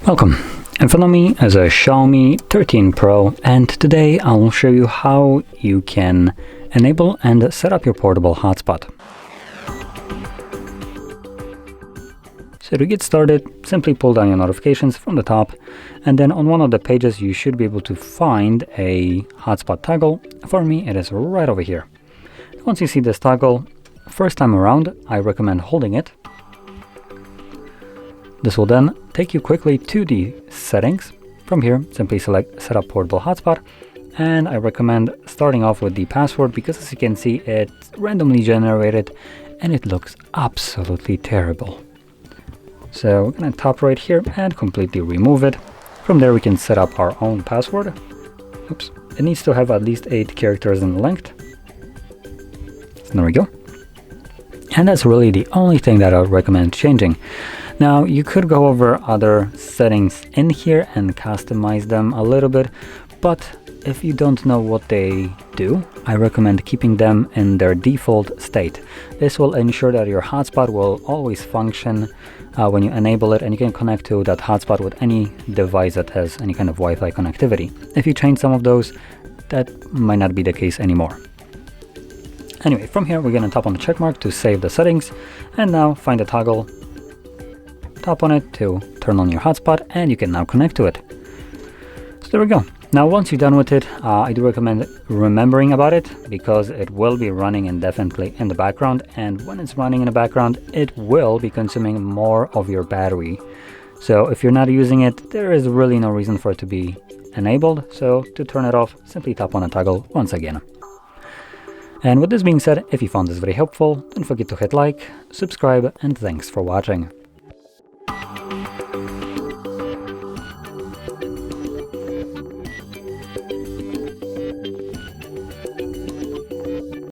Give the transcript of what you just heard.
Welcome. In front of me is a Xiaomi 13 Pro, and today I'll show you how you can enable and set up your portable hotspot. So to get started, simply pull down your notifications from the top, and then on one of the pages you should be able to find a hotspot toggle. For me, it is right over here. Once you see this toggle, first time around, I recommend holding it. This will then take you quickly to the settings. From here, simply select Set up Portable Hotspot, and I recommend starting off with the password because, as you can see, it's randomly generated and it looks absolutely terrible. So we're going to tap right here and completely remove it. From there we can set up our own password. Oops, it needs to have at least 8 characters in length. So there we go. And that's really the only thing that I would recommend changing. Now you could go over other settings in here and customize them a little bit, but if you don't know what they do, I recommend keeping them in their default state. This will ensure that your hotspot will always function when you enable it, and you can connect to that hotspot with any device that has any kind of Wi-Fi connectivity. If you change some of those, that might not be the case anymore. Anyway, from here we're going to tap on the check mark to save the settings, and now find the toggle, tap on it to turn on your hotspot, and you can now connect to it. So there we go. Now once you're done with it, I do recommend remembering about it because it will be running indefinitely in the background, and when it's running in the background it will be consuming more of your battery. So if you're not using it, there is really no reason for it to be enabled. So to turn it off, simply tap on the toggle once again. And with this being said, if you found this very helpful, don't forget to hit like, subscribe, and thanks for watching.